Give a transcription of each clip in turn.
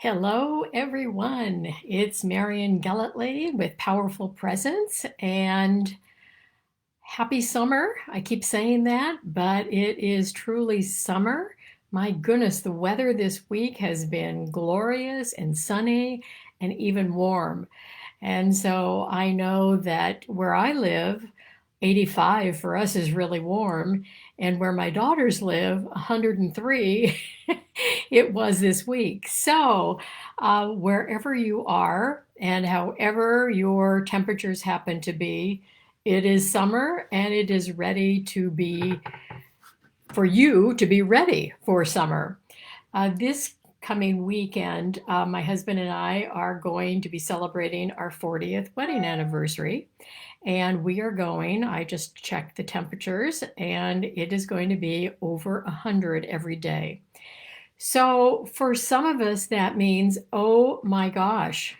Hello, everyone. It's Marion Gelletley with Powerful Presence and happy summer. I keep saying that, but it is truly summer. My goodness, the weather this week has been glorious and sunny and even warm. And so I know that where I live, 85 for us is really warm. And where my daughters live, 103, it was this week. So wherever you are and however your temperatures happen to be, it is summer and it is ready to be for you to be ready for summer. This coming weekend, my husband and I are going to be celebrating our 40th wedding anniversary. And we are going, I just checked the temperatures, and it is going to be over 100 every day. So for some of us, that means, oh my gosh,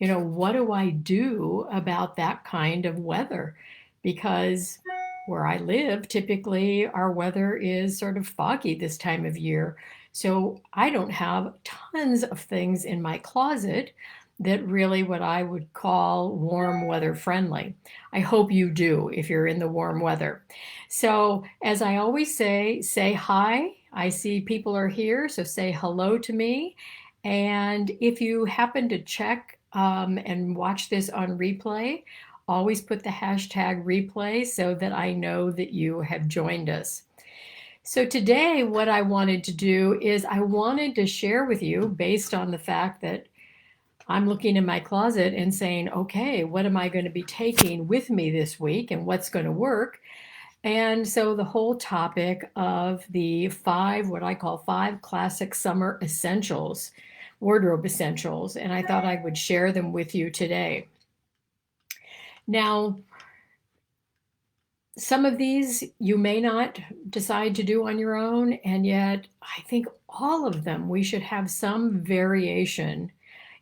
what do I do about that kind of weather? Because where I live, typically our weather is sort of foggy this time of year. So I don't have tons of things in my closet that really what I would call warm weather friendly. I hope you do if you're in the warm weather. So as I always say hi. I see people are here, so say hello to me. And if you happen to check and watch this on replay, always put the hashtag replay so that I know that you have joined us. So today, what I wanted to do is I wanted to share with you, based on the fact that I'm looking in my closet and saying, okay, what am I going to be taking with me this week and what's going to work? And so the whole topic of the what I call five classic summer essentials, wardrobe essentials, and I thought I would share them with you today. Now, some of these you may not decide to do on your own, and yet I think all of them we should have some variation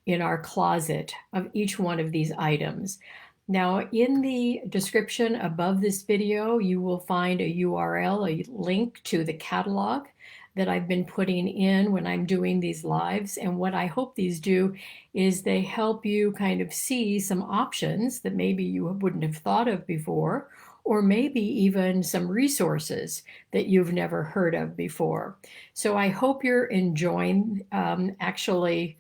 in our closet of each one of these items. Now, in the description above this video, you will find a URL, a link to the catalog that I've been putting in when I'm doing these lives. And what I hope these do is they help you kind of see some options that maybe you wouldn't have thought of before, or maybe even some resources that you've never heard of before. So I hope you're enjoying actually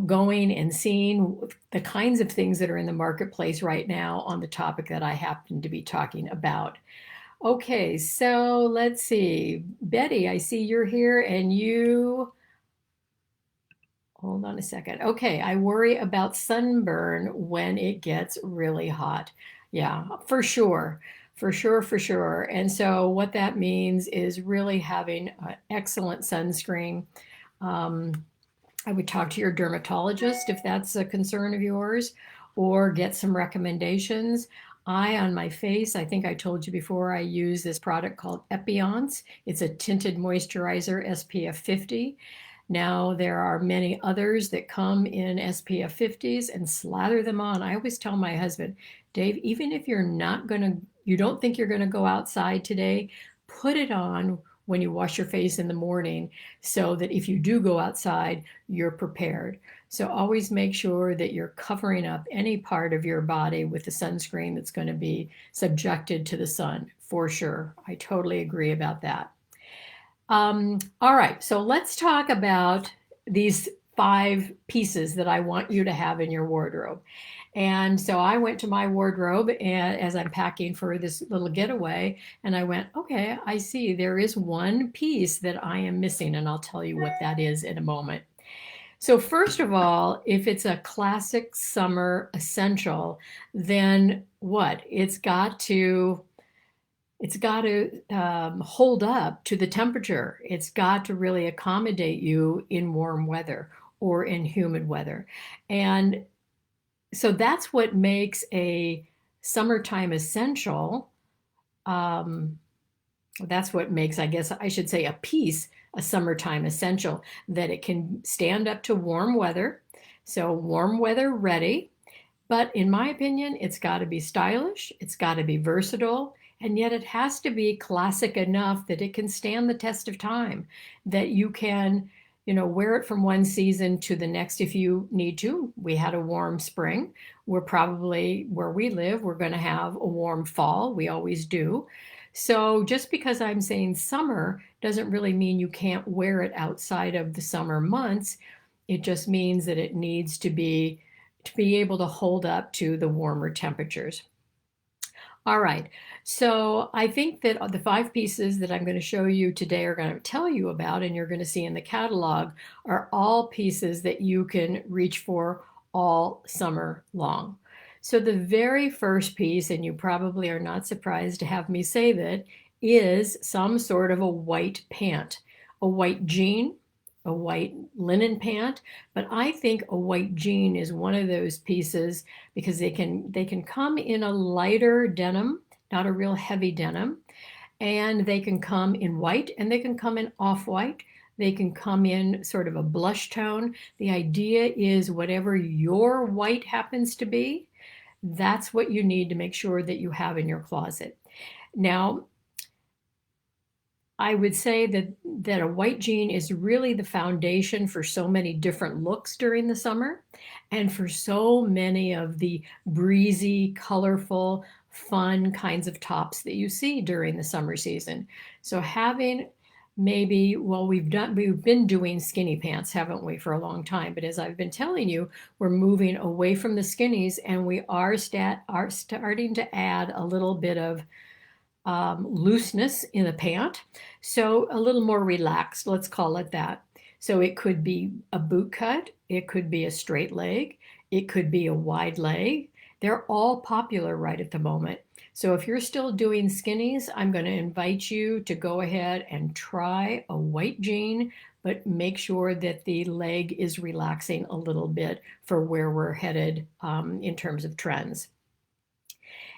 going and seeing the kinds of things that are in the marketplace right now on the topic that I happen to be talking about. Okay, so let's see. Betty, I see you're here and hold on a second. Okay, I worry about sunburn when it gets really hot. Yeah, for sure. For sure, for sure. And so what that means is really having an excellent sunscreen. I would talk to your dermatologist if that's a concern of yours, or get some recommendations. On my face, I think I told you before, I use this product called Epionce. It's a tinted moisturizer, SPF 50. Now, there are many others that come in SPF 50s and slather them on. I always tell my husband, Dave, even if you don't think you're going to go outside today, put it on when you wash your face in the morning so that if you do go outside, you're prepared. So always make sure that you're covering up any part of your body with the sunscreen that's going to be subjected to the sun, for sure. I totally agree about that. All right, so let's talk about these 5 pieces that I want you to have in your wardrobe. And so I went to my wardrobe as I'm packing for this little getaway, and I went, okay, I see there is one piece that I am missing, and I'll tell you what that is in a moment. So first of all, if it's a classic summer essential, then what? It's got to hold up to the temperature. It's got to really accommodate you in warm weather or in humid weather. And so that's what makes a summertime essential. That's what makes, I guess I should say, a piece a summertime essential, that it can stand up to warm weather. So warm weather ready. But in my opinion, it's got to be stylish. It's got to be versatile. And yet it has to be classic enough that it can stand the test of time, that you can wear it from one season to the next if you need to. We had a warm spring. We're probably, where we live, we're going to have a warm fall. We always do. So just because I'm saying summer doesn't really mean you can't wear it outside of the summer months. It just means that it needs to be able to hold up to the warmer temperatures. All right, so I think that the 5 pieces that I'm going to show you today are going to tell you about, and you're going to see in the catalog, are all pieces that you can reach for all summer long. So the very first piece, and you probably are not surprised to have me say that, is some sort of a white pant, a white jean, a white linen pant, but I think a white jean is one of those pieces because they can come in a lighter denim, not a real heavy denim, and they can come in white and they can come in off-white. They can come in sort of a blush tone. The idea is whatever your white happens to be, that's what you need to make sure that you have in your closet. Now, I would say that a white jean is really the foundation for so many different looks during the summer and for so many of the breezy, colorful, fun kinds of tops that you see during the summer season. So having maybe, well, we've been doing skinny pants, haven't we, for a long time, but as I've been telling you, we're moving away from the skinnies and we are starting to add a little bit of looseness in the pant. So a little more relaxed, let's call it that. So it could be a boot cut, it could be a straight leg, it could be a wide leg. They're all popular right at the moment. So if you're still doing skinnies, I'm going to invite you to go ahead and try a white jean, but make sure that the leg is relaxing a little bit for where we're headed in terms of trends.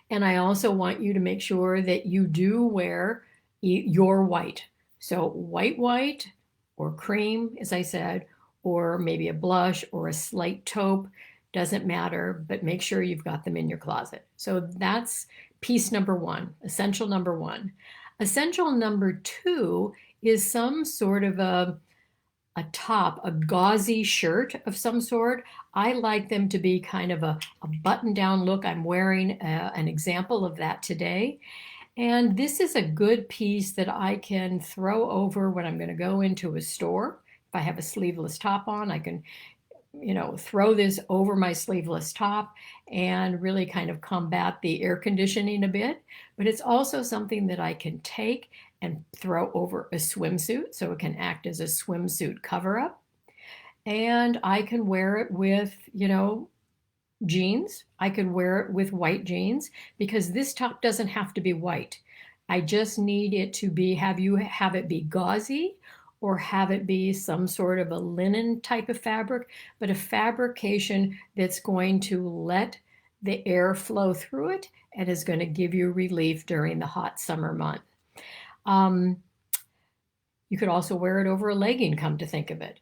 And I also want you to make sure that you do wear your white. So white, or cream, as I said, or maybe a blush or a slight taupe, doesn't matter, but make sure you've got them in your closet. So that's piece number one, essential number one. Essential number two is some sort of a top, a gauzy shirt of some sort. I like them to be kind of a button-down look. I'm wearing an example of that today. And this is a good piece that I can throw over when I'm going to go into a store. If I have a sleeveless top on, I can, throw this over my sleeveless top and really kind of combat the air conditioning a bit. But it's also something that I can take and throw over a swimsuit, so it can act as a swimsuit cover-up. And I can wear it with, jeans. I could wear it with white jeans because this top doesn't have to be white. I just need it to be, have it be gauzy or have it be some sort of a linen type of fabric, but a fabrication that's going to let the air flow through it and is going to give you relief during the hot summer month. You could also wear it over a legging, come to think of it.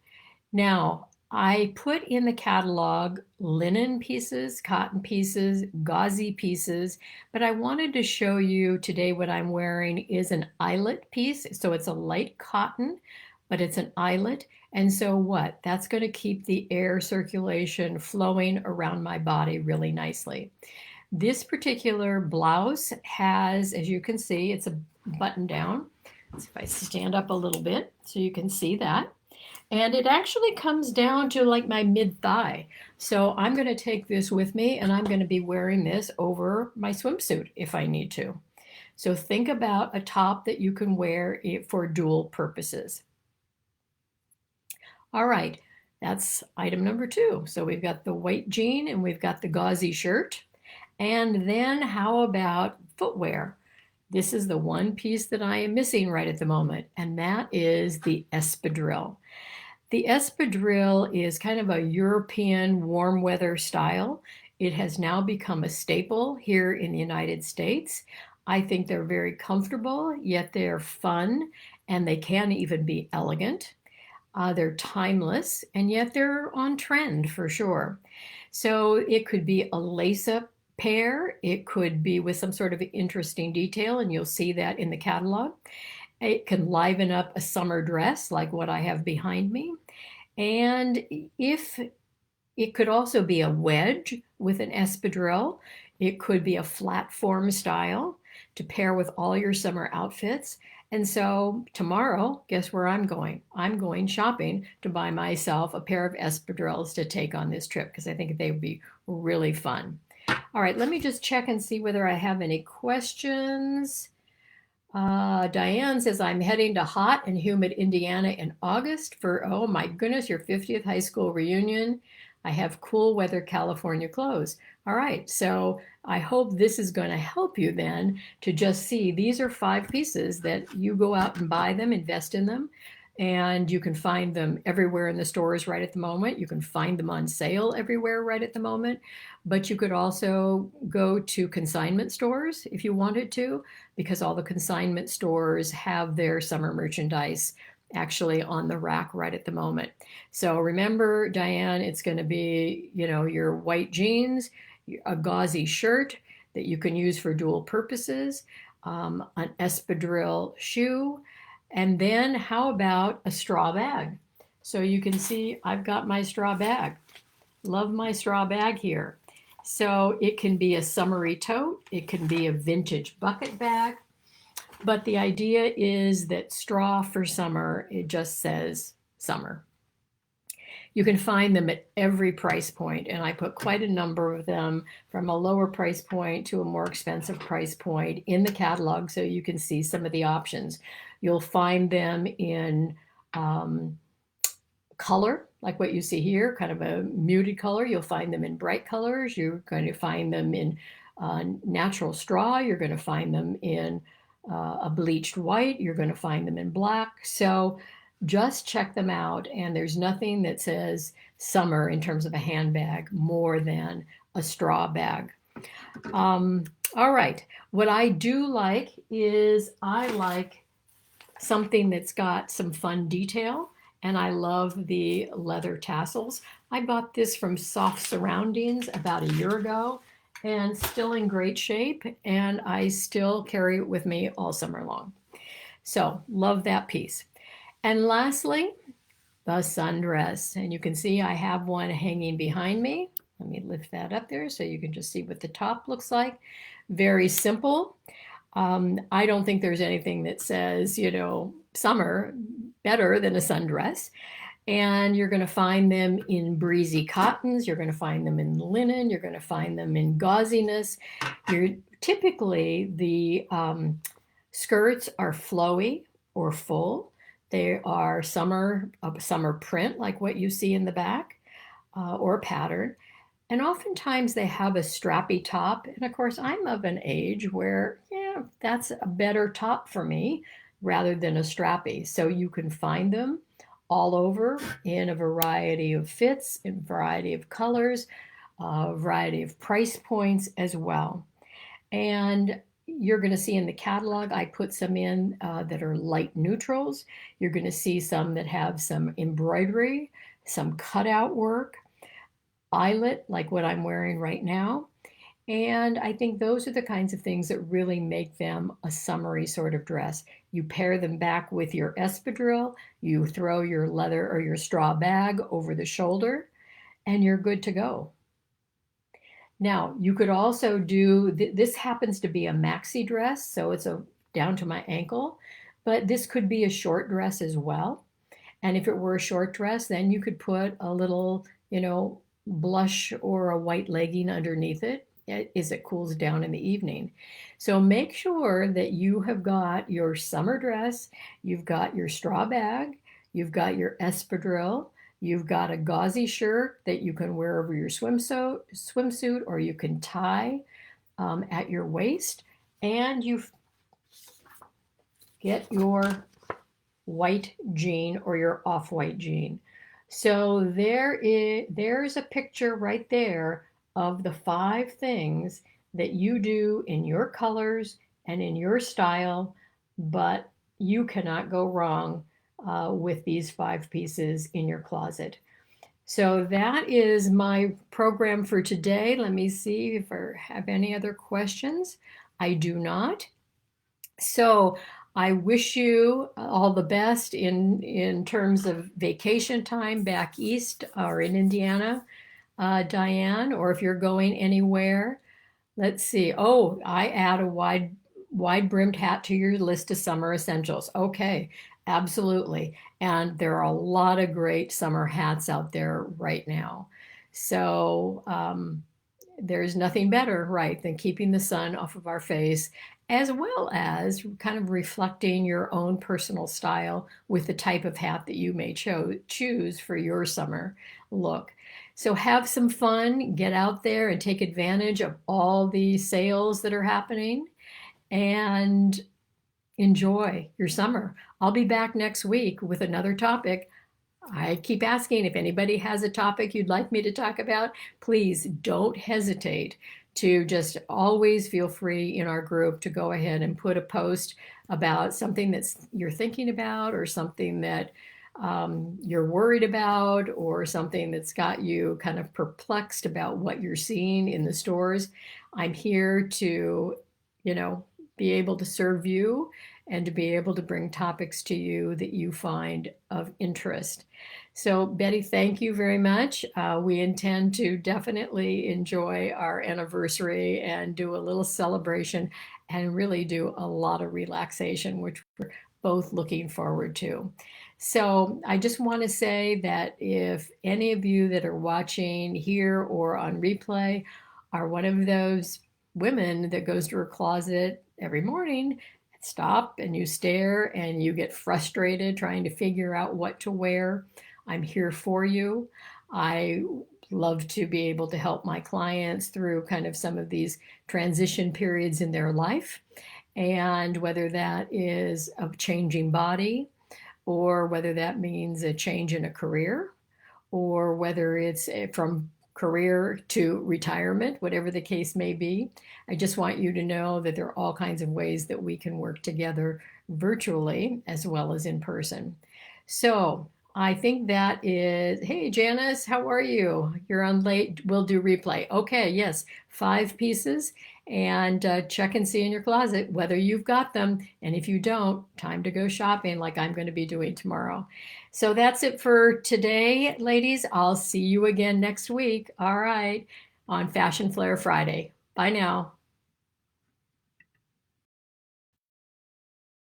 Now, I put in the catalog linen pieces, cotton pieces, gauzy pieces, but I wanted to show you today what I'm wearing is an eyelet piece. So it's a light cotton, but it's an eyelet. And so what? That's going to keep the air circulation flowing around my body really nicely. This particular blouse has, as you can see, it's a button down. So if I stand up a little bit so you can see that. And it actually comes down to like my mid-thigh. So I'm going to take this with me and I'm going to be wearing this over my swimsuit if I need to. So think about a top that you can wear for dual purposes. All right, that's item number two. So we've got the white jean and we've got the gauzy shirt. And then how about footwear? This is the one piece that I am missing right at the moment, and that is the espadrille. The espadrille is kind of a European warm weather style. It has now become a staple here in the United States. I think they're very comfortable, yet they're fun, and they can even be elegant. They're timeless, and yet they're on trend for sure. So it could be a lace-up pair. It could be with some sort of interesting detail, and you'll see that in the catalog. It can liven up a summer dress like what I have behind me. And if it could also be a wedge with an espadrille. It could be a flat form style to pair with all your summer outfits. And so tomorrow, guess where I'm going? I'm going shopping to buy myself a pair of espadrilles to take on this trip because I think they would be really fun. All right, let me just check and see whether I have any questions. Diane says, I'm heading to hot and humid Indiana in August for, oh my goodness, your 50th high school reunion. I have cool weather California clothes. All right, so I hope this is going to help you then to just see these are 5 pieces that you go out and buy them, invest in them, and you can find them everywhere in the stores right at the moment. You can find them on sale everywhere right at the moment, but you could also go to consignment stores if you wanted to, because all the consignment stores have their summer merchandise actually on the rack right at the moment. So remember, Diane, it's going to be, your white jeans, a gauzy shirt that you can use for dual purposes, an espadrille shoe, and then how about a straw bag? So you can see I've got my straw bag. Love my straw bag here. So it can be a summery tote, it can be a vintage bucket bag, but the idea is that straw for summer, it just says summer. You can find them at every price point, and I put quite a number of them from a lower price point to a more expensive price point in the catalog so you can see some of the options. You'll find them in color, like what you see here, kind of a muted color. You'll find them in bright colors. You're going to find them in natural straw. You're going to find them in a bleached white. You're going to find them in black. So just check them out. And there's nothing that says summer in terms of a handbag more than a straw bag. All right. What I do like is I like something that's got some fun detail. And I love the leather tassels. I bought this from Soft Surroundings about a year ago and still in great shape, and I still carry it with me all summer long. So love that piece. And lastly, the sundress. And you can see I have one hanging behind me. Let me lift that up there so you can just see what the top looks like. Very simple. I don't think there's anything that says, summer better than a sundress. And you're going to find them in breezy cottons. You're going to find them in linen. You're going to find them in gauziness. Typically, the skirts are flowy or full. They are a summer print, like what you see in the back, or a pattern. And oftentimes they have a strappy top. And of course, I'm of an age where, that's a better top for me rather than a strappy. So you can find them all over in a variety of fits, in a variety of colors, a variety of price points as well. And you're going to see in the catalog, I put some in that are light neutrals. You're going to see some that have some embroidery, some cutout work, eyelet, like what I'm wearing right now. And I think those are the kinds of things that really make them a summery sort of dress. You pair them back with your espadrille, you throw your leather or your straw bag over the shoulder, and you're good to go. Now, you could also do, this happens to be a maxi dress, so it's down to my ankle, but this could be a short dress as well. And if it were a short dress, then you could put a little, blush or a white legging underneath it as it cools down in the evening. So make sure that you have got your summer dress, you've got your straw bag, you've got your espadrille, you've got a gauzy shirt that you can wear over your swimsuit or you can tie at your waist, and you get your white jean or your off-white jean. So there's a picture right there of the 5 things that you do in your colors and in your style, but you cannot go wrong with these 5 pieces in your closet. So that is my program for today. Let me see if I have any other questions. I do not. So I wish you all the best in terms of vacation time back east or in Indiana, Diane, or if you're going anywhere. Let's see. Oh, I add a wide brimmed hat to your list of summer essentials. Okay, absolutely. And there are a lot of great summer hats out there right now. So there's nothing better, right, than keeping the sun off of our face, as well as kind of reflecting your own personal style with the type of hat that you may choose for your summer look. So have some fun, get out there and take advantage of all the sales that are happening and enjoy your summer. I'll be back next week with another topic. I keep asking if anybody has a topic you'd like me to talk about. Please don't hesitate to just always feel free in our group to go ahead and put a post about something that's you're thinking about or something that you're worried about or something that's got you kind of perplexed about what you're seeing in the stores. I'm here to, you know, be able to serve you and to be able to bring topics to you that you find of interest. So, Betty, thank you very much. We intend to definitely enjoy our anniversary and do a little celebration and really do a lot of relaxation, which we're both looking forward to. So, I just want to say that if any of you that are watching here or on replay are one of those women that goes to her closet every morning, stop and you stare and you get frustrated trying to figure out what to wear, I'm here for you. I love to be able to help my clients through kind of some of these transition periods in their life. And whether that is a changing body, or whether that means a change in a career, or whether it's from career to retirement, whatever the case may be. I just want you to know that there are all kinds of ways that we can work together virtually as well as in person. So I think that is, hey, Janice, how are you? You're on late. We'll do replay. Okay, yes, 5 pieces. And check and see in your closet whether you've got them. And if you don't, time to go shopping like I'm going to be doing tomorrow. So that's it for today, ladies. I'll see you again next week. All right, on Fashion Flair Friday. Bye now.